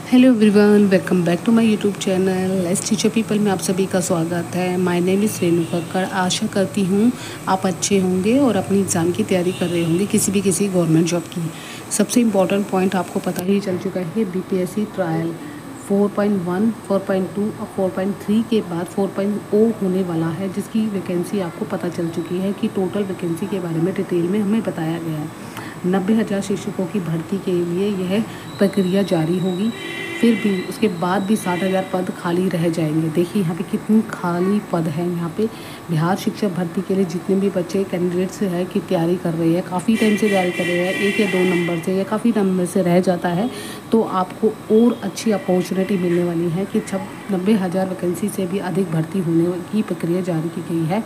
Hello everyone, welcome back to my YouTube channel let's teacher people में आप सभी का स्वागत है। My name is Renu Kakkar. आशा करती हूँ आप अच्छे होंगे और अपनी एग्ज़ाम की तैयारी कर रहे होंगे, किसी गवर्नमेंट जॉब की। सबसे इम्पॉर्टेंट पॉइंट आपको पता ही चल चुका है, बीपीएससी ट्रायल 4.1, 4.2 और 4.3 के बाद 4.0 होने वाला है, जिसकी वैकेंसी आपको पता चल चुकी है कि टोटल वैकेंसी के बारे में डिटेल में हमें बताया गया है। 90,000 शिक्षकों की भर्ती के लिए यह प्रक्रिया जारी होगी। फिर भी उसके बाद भी 60,000 पद खाली रह जाएंगे। देखिए यहाँ पे कितनी खाली पद है। यहाँ पे बिहार शिक्षक भर्ती के लिए जितने भी बच्चे कैंडिडेट्स हैं कि तैयारी कर रहे हैं, काफ़ी टाइम से तैयारी कर रहे हैं, 1 या 2 नंबर से या काफ़ी नंबर से रह जाता है, तो आपको और अच्छी अपॉर्चुनिटी मिलने वाली है कि 90,000 वैकेंसी से भी अधिक भर्ती होने की प्रक्रिया जारी की गई है।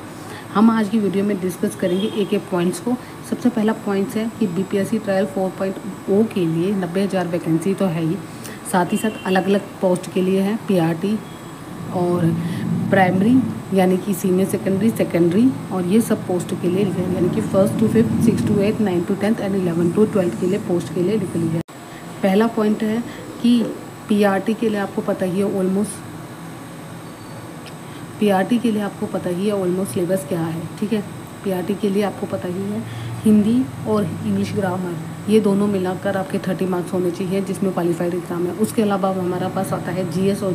हम आज की वीडियो में डिस्कस करेंगे एक एक पॉइंट्स को। सबसे पहला पॉइंट्स है कि बीपीएससी ट्रायल 4.0 के लिए 90,000 वैकेंसी तो है ही, साथ ही साथ अलग अलग पोस्ट के लिए है पीआरटी और प्राइमरी यानी कि सीनियर सेकेंडरी और ये सब पोस्ट के लिए यानी कि 1st to 5th, 6th to 8th, 9th to 10th and 11th to 12th के लिए पोस्ट के लिए निकली है। पहला पॉइंट है कि पीआरटी के लिए आपको पता ही है ऑलमोस्ट सिलेबस क्या है। ठीक है, पीआरटी के लिए आपको पता ही है हिंदी और इंग्लिश ग्रामर ये दोनों मिलाकर आपके 30 मार्क्स होने चाहिए, जिसमें क्वालिफाइड एग्ज़ाम है। उसके अलावा हमारा पास आता है जीएस और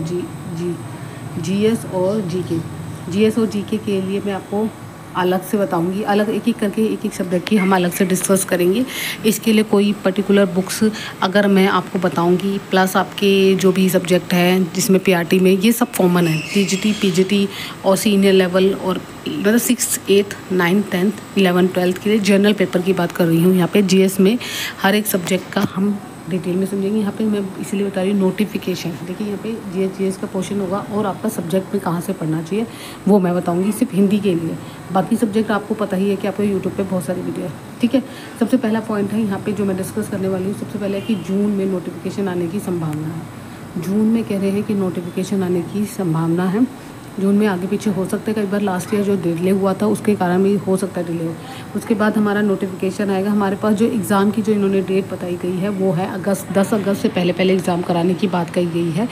जीके के लिए मैं आपको अलग से बताऊंगी। अलग एक एक करके एक एक सब्जेक्ट की हम अलग से डिस्कस करेंगे। इसके लिए कोई पर्टिकुलर बुक्स अगर मैं आपको बताऊंगी, प्लस आपके जो भी सब्जेक्ट हैं जिसमें पीआरटी में ये सब कॉमन है, टीजीटी पीजीटी और सीनियर लेवल और मतलब 6th, 8th, 9th, 10th, 11th, 12th के लिए जनरल पेपर की बात कर रही हूँ। यहाँ पे जीएस में हर एक सब्जेक्ट का हम डिटेल में समझेंगे। यहाँ पे मैं इसीलिए बता रही हूँ नोटिफिकेशन। देखिए यहाँ पे जीएस का क्वेश्चन होगा और आपका सब्जेक्ट में कहाँ से पढ़ना चाहिए वो मैं बताऊँगी सिर्फ हिंदी के लिए। बाकी सब्जेक्ट आपको पता ही है कि आपको यूट्यूब पे बहुत सारी वीडियो है। ठीक है, सबसे पहला पॉइंट है यहाँ पे जो मैं डिस्कस करने वाली हूँ। सबसे पहले कि जून में नोटिफिकेशन आने की संभावना है। जून में कह रहे हैं कि नोटिफिकेशन आने की संभावना है। जून में आगे पीछे हो सकता है, कई बार लास्ट ईयर जो डिले हुआ था उसके कारण भी हो सकता है डिले हो। उसके बाद हमारा नोटिफिकेशन आएगा। हमारे पास जो एग्ज़ाम की जो इन्होंने डेट बताई गई है वो है 10 अगस्त से पहले एग्ज़ाम कराने की बात कही गई है।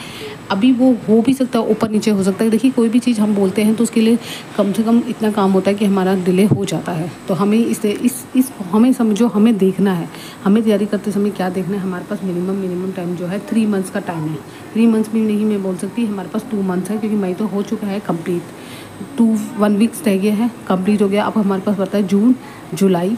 अभी वो हो भी सकता है, ऊपर नीचे हो सकता है। देखिए कोई भी चीज़ हम बोलते हैं तो उसके लिए कम से कम इतना काम होता है कि हमारा डिले हो जाता है। तो हमें हमें समझो, हमें देखना है, हमें तैयारी करते समय क्या देखना है। हमारे पास मिनिमम टाइम जो है 3 मंथ्स का टाइम है। 3 मंथ्स भी नहीं मैं बोल सकती, हमारे पास 2 मंथ्स है, क्योंकि मई तो हो चुका है कंप्लीट। 1 वीक्स रह गया है, कंप्लीट हो गया। अब हमारे पास पड़ता है जून, जुलाई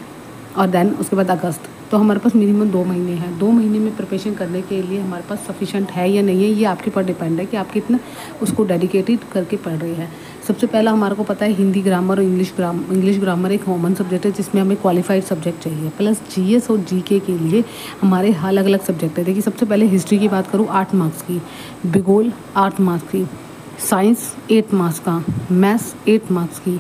और देन उसके बाद अगस्त। तो हमारे पास मिनिमम 2 महीने हैं। 2 महीने में प्रिपरेशन करने के लिए हमारे पास सफिशेंट है या नहीं है, ये आपके ऊपर डिपेंड है कि आप कितना उसको डेडिकेटेड करके पढ़ रहे हैं। सबसे पहला हमारे को पता है हिंदी ग्रामर और इंग्लिश ग्रामर एक कॉमन सब्जेक्ट है जिसमें हमें क्वालिफाइड सब्जेक्ट चाहिए। प्लस जीएस और जीके के लिए हमारे अलग अलग सब्जेक्ट है। देखिए सबसे पहले हिस्ट्री की बात करूँ 8 मार्क्स की, भूगोल 8 मार्क्स की, साइंस 8 मार्क्स का, मैथ्स 8 मार्क्स की,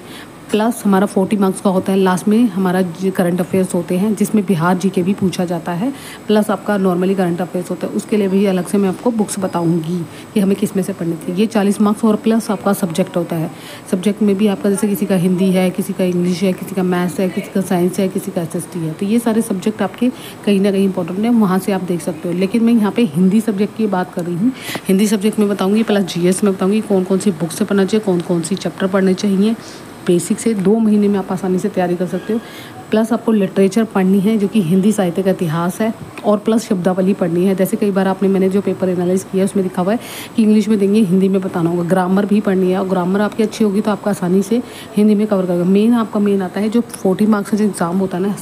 प्लस हमारा 40 मार्क्स का होता है। लास्ट में हमारा करंट अफेयर्स होते हैं जिसमें बिहार जीके भी पूछा जाता है, प्लस आपका नॉर्मली करंट अफेयर्स होता है। उसके लिए भी अलग से मैं आपको बुक्स बताऊंगी कि हमें किस में से पढ़नी थी। ये 40 मार्क्स और प्लस आपका सब्जेक्ट होता है। सब्जेक्ट में भी आपका जैसे किसी का हिंदी है, किसी का इंग्लिश है, किसी का मैथ्स है, किसी का साइंस है, किसी का एसएसटी है। तो ये सारे सब्जेक्ट आपके कहीं ना कहीं इंपॉर्टेंट है, वहाँ से आप देख सकते हो। लेकिन मैं यहाँ पे हिंदी सब्जेक्ट की बात कर रही हूँ। हिंदी सब्जेक्ट में बताऊँगी, प्लस जीएस में बताऊँगी कौन कौन सी बुक्स से पढ़ना चाहिए, कौन कौन सी चैप्टर पढ़ने चाहिए। बेसिक से 2 महीने में आप आसानी से तैयारी कर सकते हो। प्लस आपको लिटरेचर पढ़नी है जो कि हिंदी साहित्य का इतिहास है, और प्लस शब्दावली पढ़नी है। जैसे कई बार मैंने जो पेपर एनालाइज किया है उसमें लिखा हुआ है कि इंग्लिश में देंगे, हिंदी में बताना होगा। ग्रामर भी पढ़नी है, और ग्रामर आपकी अच्छी होगी तो आपका आसानी से हिंदी में कवर करेगा। मेन आता है जो 40 मार्क्स का जो एग्ज़ाम होता है ना,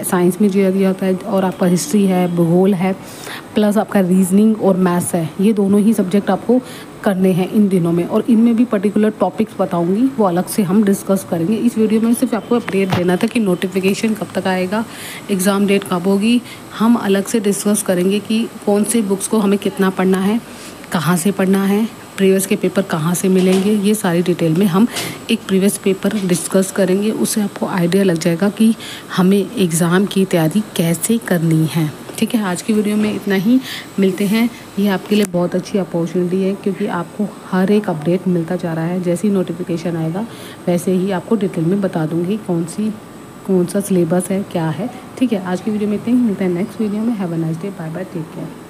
साइंस में जो दिया होता है, और आपका हिस्ट्री है, भूगोल है, प्लस आपका रीजनिंग और मैथ्स है। ये दोनों ही सब्जेक्ट आपको करने हैं इन दिनों में, और इनमें भी पर्टिकुलर टॉपिक्स बताऊंगी, वो अलग से हम डिस्कस करेंगे। इस वीडियो में सिर्फ आपको अपडेट देना था कि नोटिफिकेशन कब तक आएगा, एग्ज़ाम डेट कब होगी। हम अलग से डिस्कस करेंगे कि कौन सी बुक्स को हमें कितना पढ़ना है, कहाँ से पढ़ना है, प्रीवियस के पेपर कहाँ से मिलेंगे। ये सारी डिटेल में हम एक प्रीवियस पेपर डिस्कस करेंगे। उससे आपको आइडिया लग जाएगा कि हमें एग्ज़ाम की तैयारी कैसे करनी है। ठीक है, आज की वीडियो में इतना ही। मिलते हैं। ये आपके लिए बहुत अच्छी अपॉर्चुनिटी है, क्योंकि आपको हर एक अपडेट मिलता जा रहा है। जैसे ही नोटिफिकेशन आएगा वैसे ही आपको डिटेल में बता दूँगी कौन सा सिलेबस है, क्या है। ठीक है, आज की वीडियो में इतना ही। मिलते हैं नेक्स्ट वीडियो में। Have a nice day, bye bye, take care.